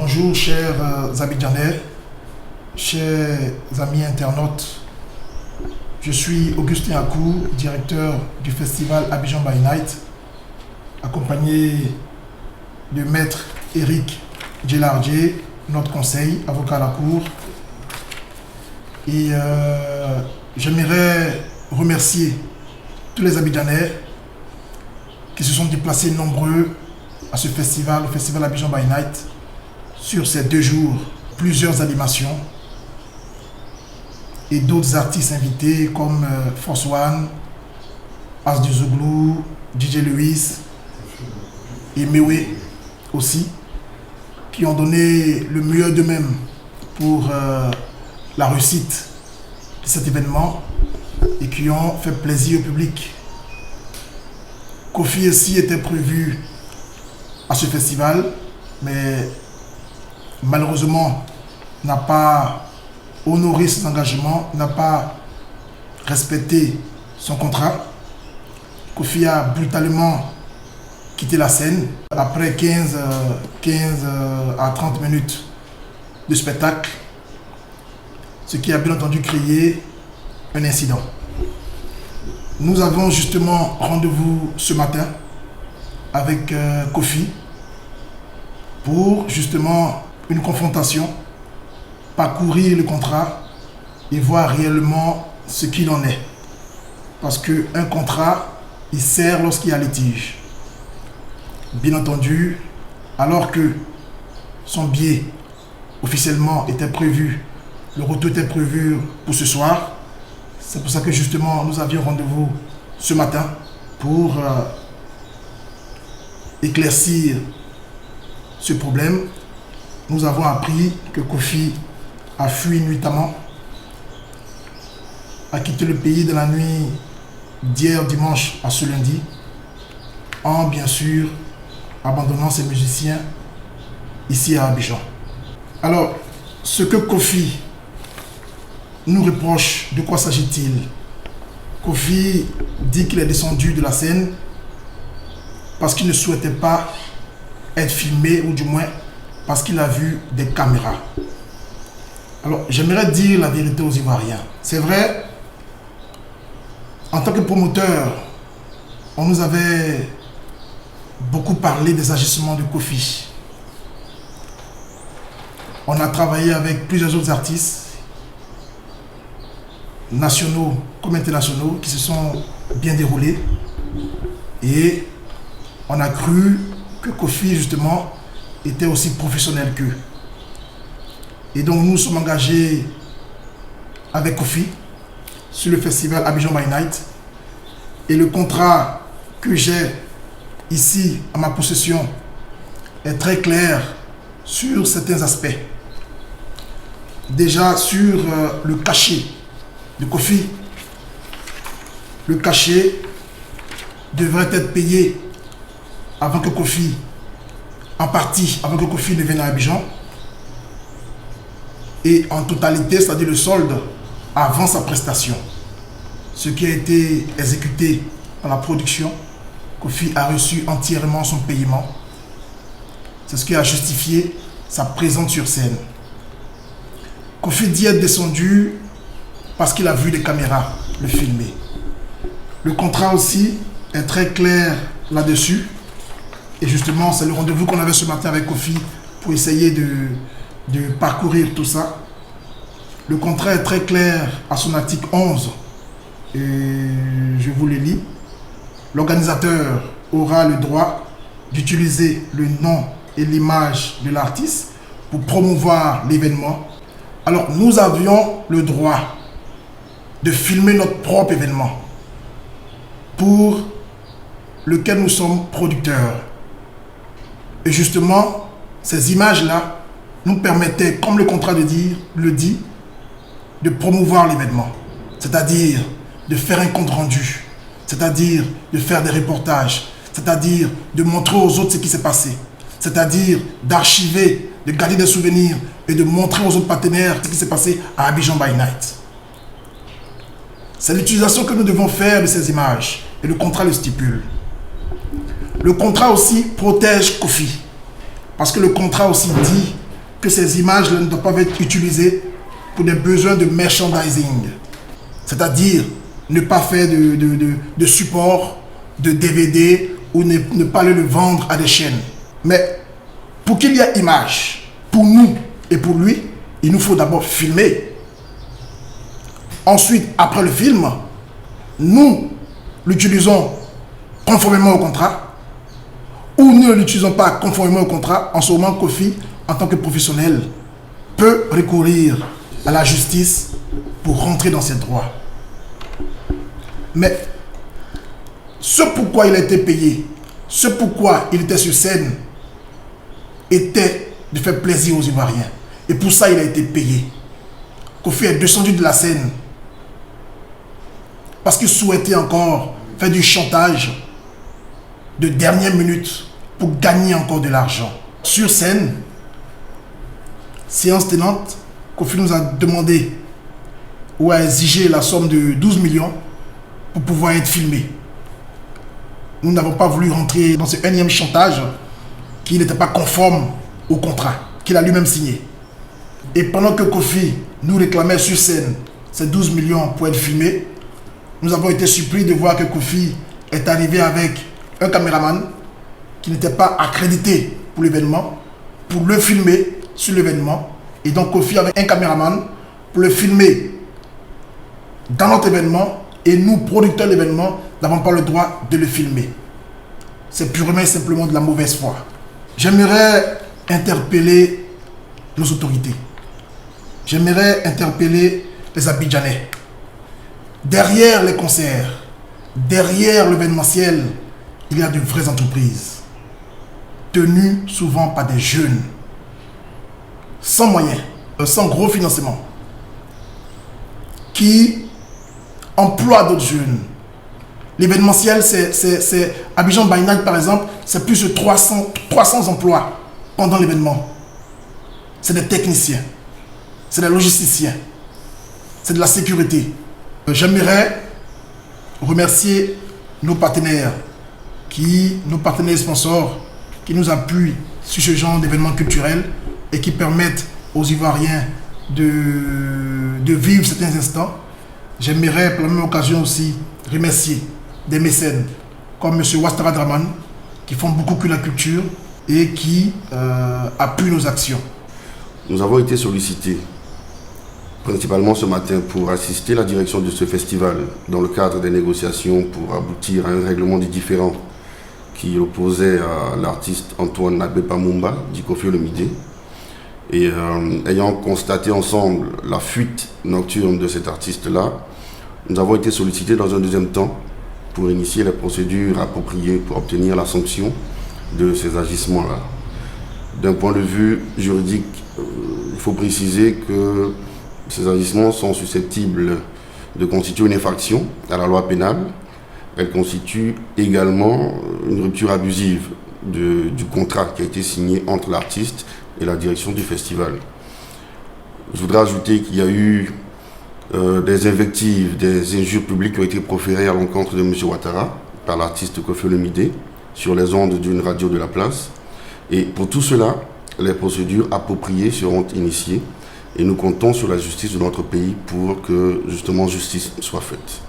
Bonjour chers Abidjanais, chers amis internautes. Je suis Augustin Akou, directeur du festival Abidjan by Night, accompagné de maître Eric Djelardje, notre conseil, avocat à la cour. Et j'aimerais remercier tous les Abidjanais qui se sont déplacés nombreux à ce festival, le festival Abidjan by Night. Sur ces 2 jours, plusieurs animations et d'autres artistes invités comme Force One, As du Zouglou, DJ Lewis et Mewe aussi, qui ont donné le meilleur d'eux-mêmes pour la réussite de cet événement et qui ont fait plaisir au public. Kofi aussi était prévu à ce festival, mais malheureusement n'a pas honoré ses engagements, n'a pas respecté son contrat. Kofi a brutalement quitté la scène après 15 à 30 minutes de spectacle, ce qui a bien entendu créé un incident. Nous avons justement rendez-vous ce matin avec Kofi pour justement une confrontation, parcourir le contrat et voir réellement ce qu'il en est. Parce qu'un contrat, il sert lorsqu'il y a litige. Bien entendu, alors que son billet officiellement était prévu, le retour était prévu pour ce soir, c'est pour ça que justement nous avions rendez-vous ce matin pour éclaircir ce problème. Nous avons appris que Kofi a fui nuitamment, a quitté le pays de la nuit d'hier dimanche à ce lundi, en bien sûr abandonnant ses musiciens ici à Abidjan. Alors, ce que Kofi nous reproche, de quoi s'agit-il? Kofi dit qu'il est descendu de la scène parce qu'il ne souhaitait pas être filmé, ou du moins parce qu'il a vu des caméras. Alors, j'aimerais dire la vérité aux Ivoiriens. C'est vrai, en tant que promoteur, on nous avait beaucoup parlé des agissements de Kofi. On a travaillé avec plusieurs autres artistes, nationaux comme internationaux, qui se sont bien déroulés. Et on a cru que Kofi, justement, était aussi professionnel qu'eux. Et donc nous sommes engagés avec Kofi sur le festival Abidjan by Night. Et le contrat que j'ai ici à ma possession est très clair sur certains aspects. Déjà sur le cachet de Kofi. Le cachet devrait être payé avant que Kofi, en partie, avant que Kofi ne vienne à Abidjan, et en totalité, c'est-à-dire le solde, avant sa prestation. Ce qui a été exécuté par la production, Kofi a reçu entièrement son paiement. C'est ce qui a justifié sa présence sur scène. Kofi dit être descendu parce qu'il a vu les caméras le filmer. Le contrat aussi est très clair là-dessus. Et justement, c'est le rendez-vous qu'on avait ce matin avec Kofi pour essayer de parcourir tout ça. Le contrat est très clair à son article 11. Et je vous le lis. L'organisateur aura le droit d'utiliser le nom et l'image de l'artiste pour promouvoir l'événement. Alors, nous avions le droit de filmer notre propre événement pour lequel nous sommes producteurs. Et justement, ces images-là nous permettaient, comme le contrat le dit, de promouvoir l'événement. C'est-à-dire de faire un compte rendu. C'est-à-dire de faire des reportages. C'est-à-dire de montrer aux autres ce qui s'est passé. C'est-à-dire d'archiver, de garder des souvenirs et de montrer aux autres partenaires ce qui s'est passé à Abidjan by Night. C'est l'utilisation que nous devons faire de ces images. Et le contrat le stipule. Le contrat aussi protège Kofi. Parce que le contrat aussi dit que ces images ne doivent pas être utilisées pour des besoins de merchandising. C'est-à-dire ne pas faire de support, de DVD ou ne pas le vendre à des chaînes. Mais pour qu'il y ait image, pour nous et pour lui, il nous faut d'abord filmer. Ensuite, après le film, nous l'utilisons conformément au contrat ou nous ne l'utilisons pas conformément au contrat. En ce moment, Kofi, en tant que professionnel, peut recourir à la justice pour rentrer dans ses droits. Mais ce pourquoi il a été payé, ce pourquoi il était sur scène, était de faire plaisir aux Ivoiriens. Et pour ça, il a été payé. Kofi est descendu de la scène parce qu'il souhaitait encore faire du chantage de dernière minute pour gagner encore de l'argent. Sur scène, séance tenante, Kofi nous a demandé ou a exigé la somme de 12 millions pour pouvoir être filmé. Nous n'avons pas voulu rentrer dans ce énième chantage qui n'était pas conforme au contrat qu'il a lui-même signé. Et pendant que Kofi nous réclamait sur scène ces 12 millions pour être filmé, nous avons été surpris de voir que Kofi est arrivé avec un caméraman qui n'était pas accrédité pour l'événement, pour le filmer sur l'événement. Et donc Kofi avait un caméraman pour le filmer dans notre événement et nous, producteurs de l'événement, n'avons pas le droit de le filmer. C'est purement et simplement de la mauvaise foi. J'aimerais interpeller nos autorités. J'aimerais interpeller les Abidjanais. Derrière les concerts, derrière l'événementiel, il y a de vraies entreprises, tenues souvent par des jeunes, sans moyens, sans gros financement, qui emploient d'autres jeunes. L'événementiel, c'est Abidjan by Night par exemple, c'est plus de 300 emplois pendant l'événement. C'est des techniciens, c'est des logisticiens, c'est de la sécurité. J'aimerais remercier nos partenaires, nos partenaires sponsors qui nous appuient sur ce genre d'événements culturels et qui permettent aux Ivoiriens de vivre certains instants. J'aimerais par la même occasion aussi remercier des mécènes comme M. Ouattara Draman qui font beaucoup que la culture et qui appuient nos actions. Nous avons été sollicités principalement ce matin pour assister la direction de ce festival dans le cadre des négociations pour aboutir à un règlement des différends qui opposait à l'artiste Antoine Abepa Mumba, dit Koffi Olomide. Et ayant constaté ensemble la fuite nocturne de cet artiste-là, nous avons été sollicités dans un deuxième temps pour initier les procédures appropriées pour obtenir la sanction de ces agissements-là. D'un point de vue juridique, il faut préciser que ces agissements sont susceptibles de constituer une infraction à la loi pénale. Elles constituent également une rupture abusive du contrat qui a été signé entre l'artiste et la direction du festival. Je voudrais ajouter qu'il y a eu des invectives, des injures publiques qui ont été proférées à l'encontre de M. Ouattara par l'artiste Koffi Olomide sur les ondes d'une radio de la place. Et pour tout cela, les procédures appropriées seront initiées et nous comptons sur la justice de notre pays pour que justement justice soit faite.